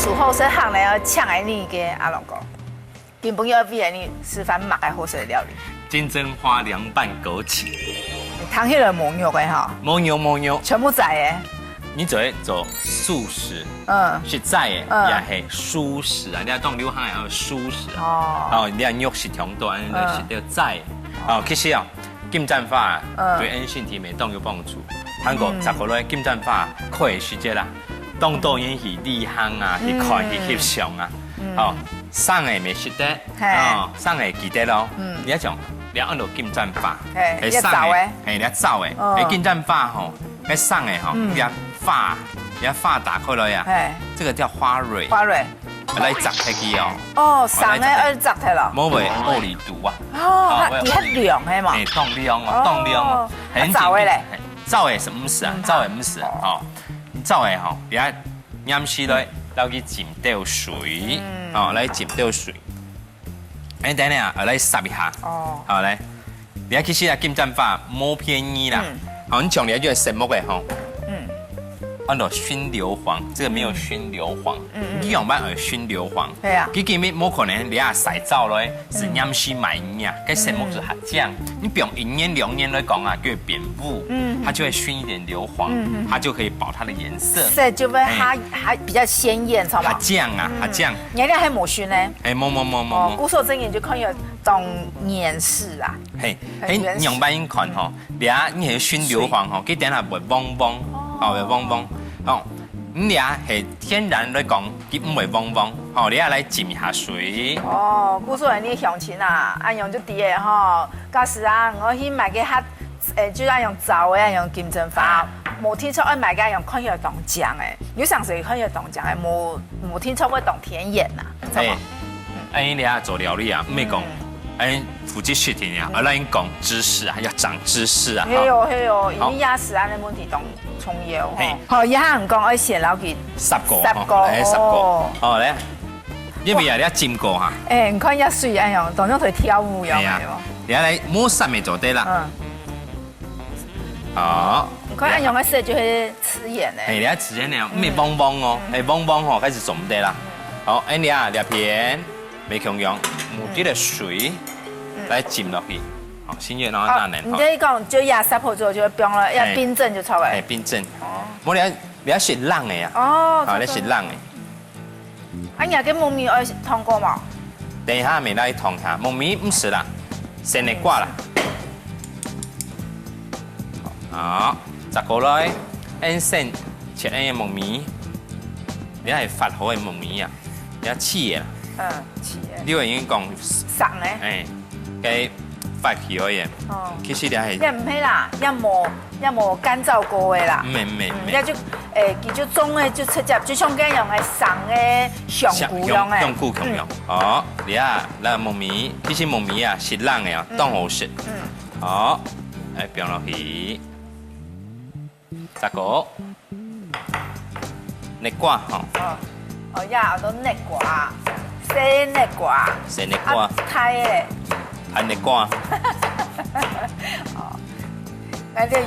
属后生行呢要抢来你给阿龙哥，并不要为你示范马来后生的料理。金针花凉拌枸杞，汤迄个牦牛的哈，牦牛，全部在的。你就会做素食，实在的也是素食啊！你要当流行也要素食啊！哦，你要肉食强端，是要在哦。其实啊，金针花对阴性体美动有帮助。韩国10個咧金針花可以食啦，當導演是利行啊，去看去翕相啊，哦，生嘅未食得，哦，生嘅記得咯，你一種你按到金針花，係生嘅，係你走嘅，係金針花吼，係生嘅吼，你花打開來呀，這個叫花蕊，來摘開佢哦，哦，生嘅要摘開咯，冇為奧利毒啊，哦，佢係涼嘅嘛，係凍涼哦，凍涼哦，很早嘅咧。走的是唔是啊？走的唔是啊！哦，走的吼，你啊飲水來，撈去浸到水，哦，來浸到水。哎，等下啊，來烚一下。哦。好來，你啊其實啊金針花冇便宜啦。好，你講你就係什麼嘅吼？按照熏硫磺，這個沒有熏硫磺，你用乜去熏硫磺？對啊。佢見面冇可能你啊洗澡咧，是飲水買呀，跟什麼是它醬？你不用1年2年來講啊，就會變霧，它就會熏一點硫磺，它就可以保它的顏色。是，就會它比較鮮豔，知道嗎？它醬啊，它醬。你嗰啲係冇熏咧？誒冇。古時候真係就可以當顏色啊。係，誒用白英看吼，你啊你係熏硫磺吼，佢等下會嗡嗡。哦，會嗡嗡，哦，你啊係天然來講，佢唔會嗡嗡，哦，你啊來浸一下水。哦，古時候你鄉親啊，按用就啲嘅吼，嗰時啊，我去買嘅嚇，就按用糟嘅，按用金針花，冇聽說按買嘅用看藥當醬誒，有上時看藥當醬誒，冇聽說會當甜鹽呐，係嘛？你啊做料理啊，唔係講。腹肌訓練啊，而嚟講知識啊，要長知識啊。係哦，因為牙齒啊，你問題當重要。好，一下人講愛先撈佢10個，哦，嚟，因為啊，你要浸過嚇。你看一水一樣，當咗佢跳舞樣嘅。你嚟摸實咪做得啦。好。你看用嘅時就係吃鹽咧。你要吃鹽咧，唔係嗡嗡哦，係嗡嗡哦，開始做唔得啦。好，你啊，兩片。沒空用，冇啲嘅水來浸落去，好，先熱然後等人。你這講就壓10鋪之後就冰了，要冰鎮就出來。係冰鎮。哦。冇你要雪冷嘅呀。哦。好，你雪冷嘅。啊，你跟糯米要燙過嘛？等一下咪來燙下，糯米唔是啦，先嚟掛啦。好，摘過來，按先切按嘅糯米，你係發好嘅糯米啊，你要切嘅。切嘅。你話已經講生嘅，嘅發起可以。哦。其實你係。一唔係啦，一冇乾燥過嘅啦。唔係。一就佢就種嘅就直接就像咁樣嘅生嘅香菇樣嘅。香菇咁樣。好，你啊，嗱糯米，其實糯米啊是冷嘅啊，當好食。好，嚟放落去，摘個蜜瓜吼。哦呀，都蜜瓜。生蜜瓜，太蜜瓜。哦，那啲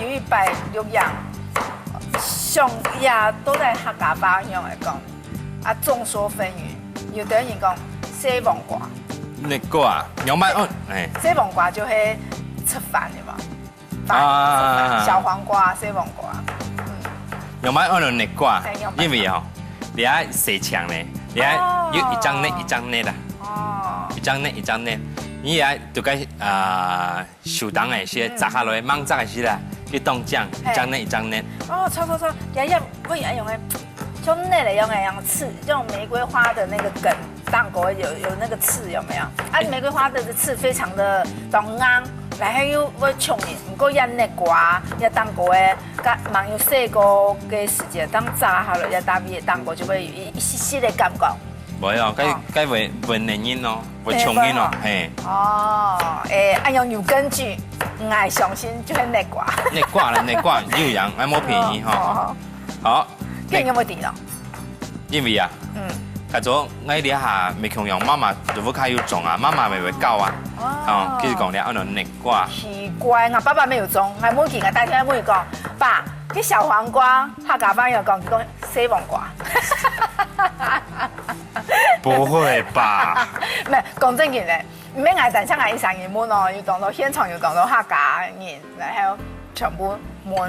有160樣，上也都在客家話樣嚟講，啊眾說紛紜，有啲人講西黃瓜。蜜瓜，有乜哦？西黃瓜就係吃飯嘅嘛，小黃瓜、西黃瓜。有乜按到蜜瓜？因為哦，你啊細長咧。你睇要一張呢啦，一張呢，你睇就該手動嘅些摘下來，猛摘嘅些啦，要當醬，一張呢。哦，錯，日不然用嘅，就那嚟用嘅用刺，這種玫瑰花的那個梗，當過有那個刺有沒有？啊，玫瑰花的刺非常的當硬，然後又會衝嘅，唔過一蜜瓜一當過嘅，慢要細個嘅時間，當炸下來一打邊當過就會有一絲絲嘅感覺。冇啊，該會嫩音咯，會衝音咯，係。哦，按用有根據，唔係相信就係蜜瓜。蜜瓜啦，有樣，係冇便宜哈。好，咁有冇點咯？因為啊，嗰種我哋下未窮用，媽媽如果佢要種啊，媽媽咪會教啊。哦，跟住講你按照蜜瓜。奇怪，我爸爸沒有種，我每件我帶聽每講，爸，啲小黃瓜，客家話又講西黃瓜。不会吧？唔係講正經咧，唔免捱蛋槍捱1-2日燜哦，要當到現場要當到客家人，然後全部燜，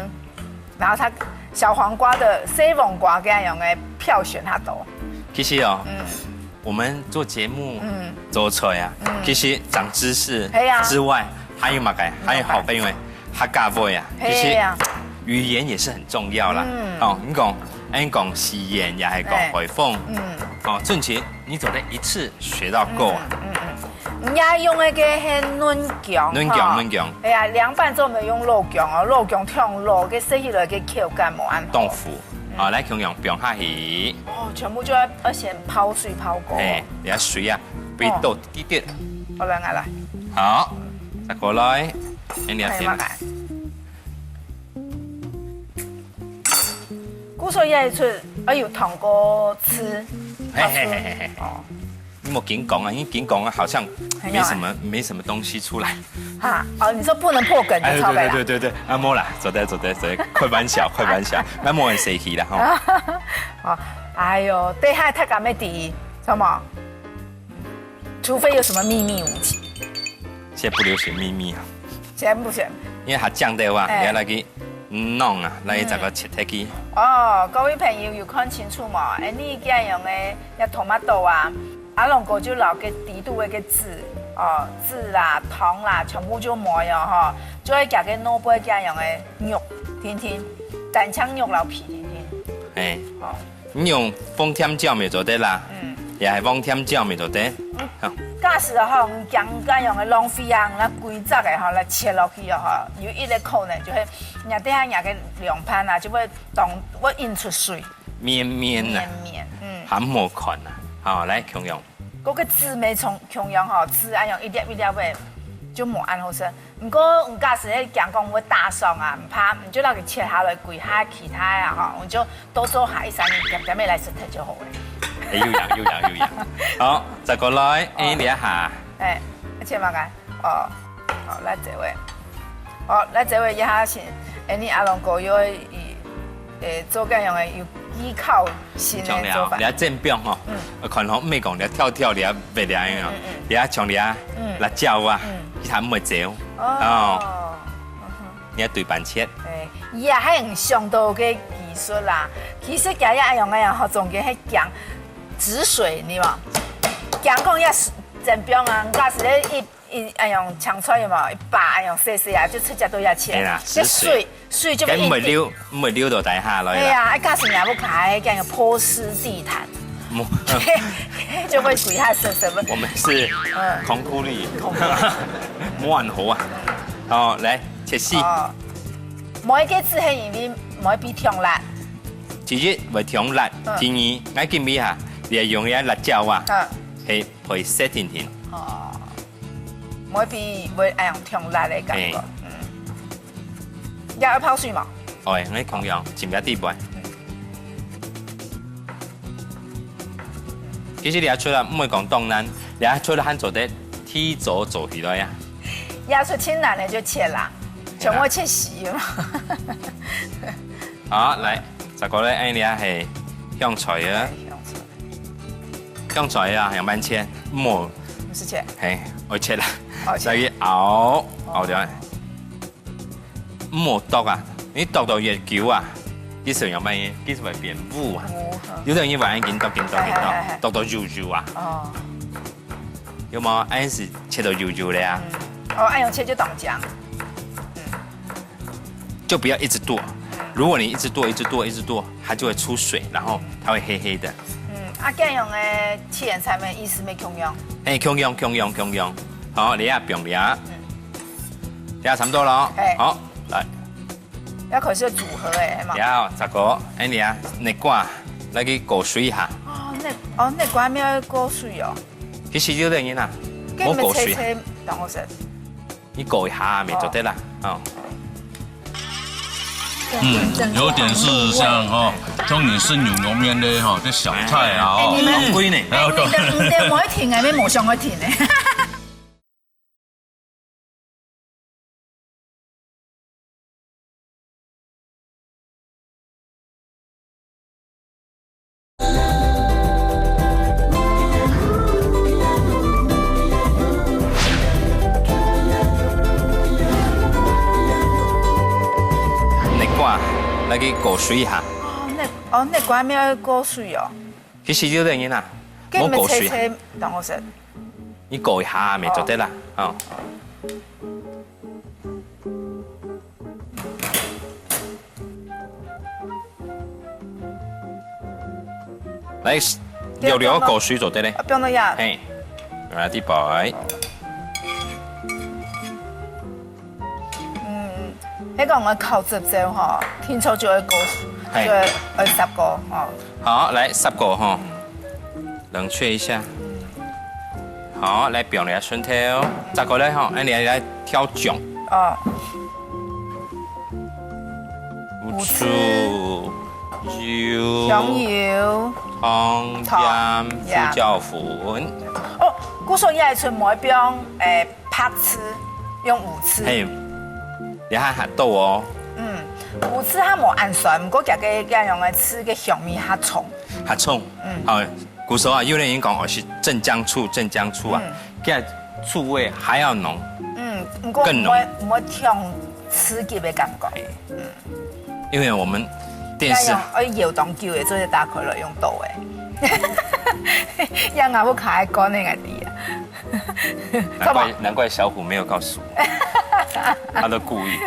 然後它小黃瓜的西黃瓜這樣嘅票選它多。其實哦，我們做節目做出來啊，其實長知識之外，還有乜嘅？還有好嘅，因為客家話啊，其實語言也是很重要啦。哦，你講語言也係講回風。哦，正確，你做得一次學到夠啊。人家用那個係嫩薑，嫩薑。哎呀，涼拌之後咪用肉薑哦，肉薑燙肉，佢食起來嘅口感冇按。豆腐，好，來薑薑下去。哦，全部就要先泡水泡過。哎，你要水啊，俾豆啲啲。好啦，來。好，再過來，你要添。古時也出，有糖果吃。哦，你冇緊講啊，你緊講啊，好像沒什麼東西出來。哈，哦，你說不能破梗就抄白啦。對，啊冇啦，做得，開玩笑，那冇人生氣啦吼。哦，哎呦，對海太敢咩第，知道嗎？除非有什麼秘密武器。現在不流行秘密啊。現在不行。因為它醬的話，你要來去弄啊，來這個切體機。哦，各位朋友要看清楚嘛，你這樣嘅一tomato啊，阿龍哥就留嘅底度嘅籽，哦，籽啦、糖啦，全部就冇樣嗬，就係夾嘅蘿蔔這樣嘅肉，聽，蛋槍肉留皮，聽。哎，哦，你用風甜椒咪做得啦，也係風甜椒咪做得。假使啊，嗬，將這樣嘅浪費啊，那規則嘅嗬，來切落去啊，嗬，有一個可能就係人底下人嘅涼盤啊，就會當會引出水，綿啊，很無款啊，好來薑薑。嗰個籽咪從薑薑嗬，籽啊樣一粒嘅就冇按好食。唔過假使咧講講會打傷啊，唔怕，唔就攞佢切下來攰下其他啊，嗬，我就多做下1-3日點嚟食睇就好嘅。要養。好，再過來，你一下。一切嘛解，哦，好，來這位，好，來這位一下先，你阿龍哥要做這樣嘅要依靠新嘅做法。你正標吼，看好唔係講你跳，你別嚟樣，你從你辣椒啊，其他唔會嚼。哦，你對半切。伊也係唔上到嘅技術啦，其實家一樣嘅樣，中間係講止水，你嘛，講講一正標啊，假使咧一樣搶出嚟嘛，一把樣細啊，就出隻都要切。啲水就唔會溜到底下來。係啊，假使你不開，講個波斯地毯，就會鬼下濕濕。我們是孔苦力，冇人好啊。好，來切絲。每個字係因為每邊調辣。第一會調辣，第二我見咩嚇？你係用啲辣椒啊，係配色甜。哦，每邊會用調辣嘅感覺。要泡水嘛？哦，我薑薑浸一啲杯。其實你出來唔會講當難，你出來肯做得提早做起來呀。要出清難嘅就切啦，全部切細嘛。好，來，再過來，你係香菜啊。香菜啊，用慢切，唔是切，係我切啦，所以熬咗，唔剁啊，你剁到越久啊，啲時候有乜嘢？啲時候變糊啊，有啲人話一件剁到肉啊，有冇？嗰陣時切到肉咧啊？哦，按用切就當漿，就不要一直剁，如果你一直剁，它就會出水，然後它會黑黑的。這樣嘅前菜咩意思咩薑薑？薑薑，好，你啊薑你啊差唔多咯，好，來，要開始組合嘅係嘛？然後十個，你啊內瓜來去過水一下。內瓜咩要過水哦？其實有啲人啊，冇過水，等我食。你過一下咪就得啦，哦。有點是像中年是牛肉麵的這小菜啊，你們貴呢？你哋冇一停嘅咩冇上去停呢？来去过水一下。那关没有过水哦。其實呢樣嘢啊，跟你冇過水，切當我食。你過一下咪就得啦。哦。嚟撩過水就得咧。不用到呀。嘿，來啲擺。那個我靠直接哈，天朝就會過水，就會10個哈。好，來10個哈，冷卻一下。好，來表你下順條，10個咧哈，你來挑醬。哦。胡醋、油、香油、湯、鹽、胡椒粉。哦，古時候也係唔會用拍翅，用魚翅。係，你睇下到哦。魚翅它冇按酸，不過佢嘅用嘅翅嘅香味較重。較重。好，古時候啊，有人已經講我是鎮江醋啊，嘅醋味還要濃。不過唔會香刺激嘅感覺。因為我們電視我搖動叫嘅，所以打開來用刀嘅。讓我卡喺乾呢個啲啊。難怪小虎沒有告訴我，他都故意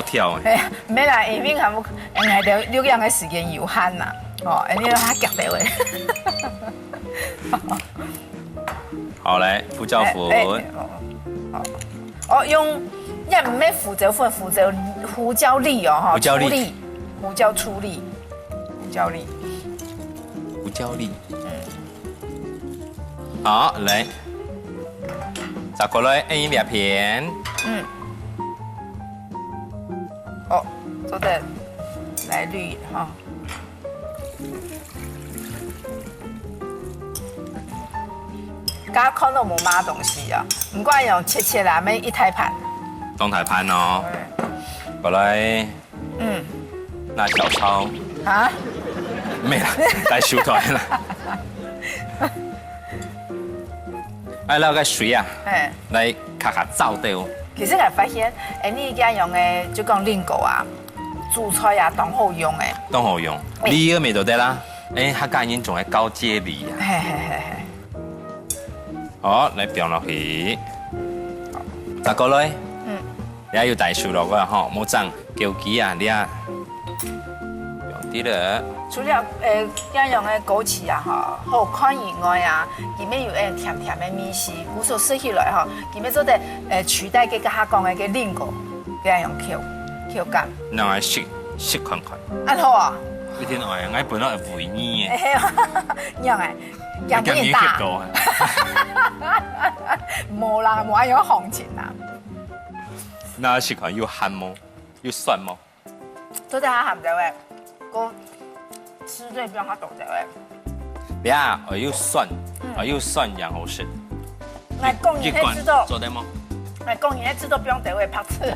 跳哎。唔係啦，因為佢冇，係哋錄樣嘅時間有限呐。哦，你都嚇夾到嘅。好嚟，胡椒粉。我用。因為唔係胡椒粉，胡椒粒哦，哈，胡椒粒，胡椒粗粒，胡椒粒。好，來，10個來1兩片。哦，做得來綠哈。家看到冇乜東西啊，唔怪用切啦，咪一大盤。當台盤哦，過來，辣椒炒，嚇，咩啦，來燒台啦，攞個水啊，嚟下糟掉。其實我發現，你而家用嘅就講煉膏啊，煮菜啊，當好用嘅。當好用，呢個味道得啦，客家人仲係高階味啊。好，嚟放落去，10個來。你要大樹落啊，嗬，冇爭叫幾啊，你啊用啲啦。除了用嘅枸杞啊，嗬，好看以外啊，佢咩有甜嘅味絲，古時候食起來嗬，佢咩做得取代嘅下講嘅煉膏，佢用口感。嗱，係食看看。啊好啊。呢天我本來係回憶嘅。樣誒，樣變大。冇啦，冇有行情啦。那食看要鹹麼？要酸麼？都係鹹咗嘅，個吃對比較多咗嘅。你啊，我要酸，然後食。我講你喺知道，做得麼？我講你喺知道不用對位拍翅，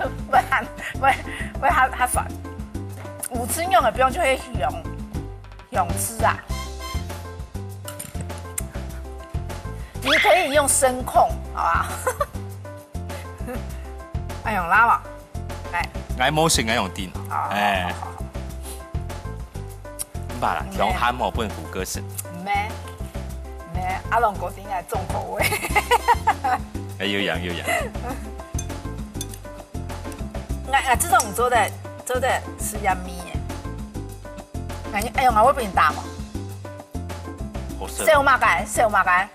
會較酸。魚翅用嘅不用就會用吃啊。你可以用聲控，好吧？我用拉嘛，我冇食，我用電。唔怕啦，用鹹河本胡歌食。咩？阿龍嗰啲係重口味。要養。我這種做的是一米嘅。我會變大嘛？燒馬街。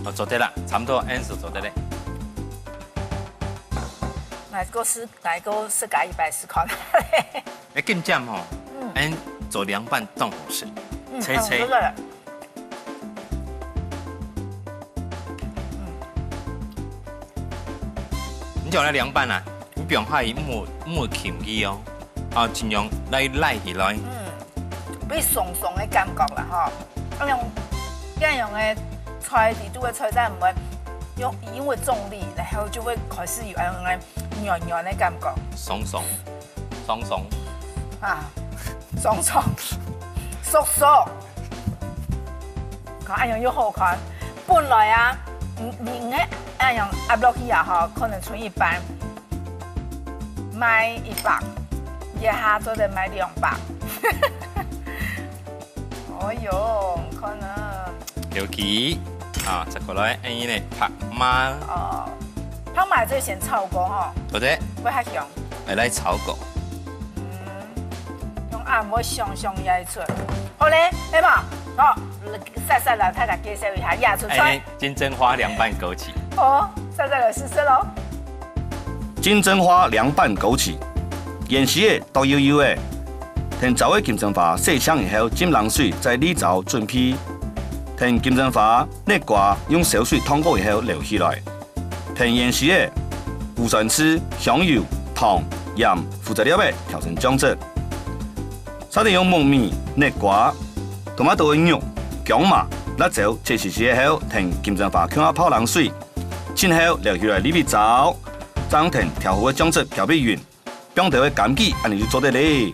我做得啦，差唔多answer做得咧。來個世界140塊。你咁講吼，做涼拌當好食，切。你做咧涼拌啊，你不用怕伊冇黴去哦，盡量拉起來。比鬆嘅感覺啦，嗬。用嘅菜地都嘅菜真係唔會因為重力，然後就會開始有嗰軟嘅感覺。鬆啊，鬆縮，看樣又好看。本來啊，你樣壓落去啊，可能剩一半。卖100，一下做的卖200。哦哟，可能。尤其啊，再过来安尼呢拍麻，哦，拍麻最先炒过吼，或者会较香。会来炒过。用按摩上压出。好嘞，对吧？好，晒了，大家介绍一下压出来。金针花凉拌枸杞。哦，晒了试试喽。金针花凉拌枸杞，原始的都油油的。添走的金针花洗香以后浸冷水，再沥糟准批。添金针花热瓜用小水烫过以后留起来。添原始的无酸枝、香油、糖、盐副材料的调成酱汁。再利用糯米、热瓜、tomato的肉、姜麻、辣椒切细细后，添金针花放下泡冷水，浸后留起来沥糟，再用添调好的酱汁调俾匀，放掉的柑橘，安尼就做得嘞。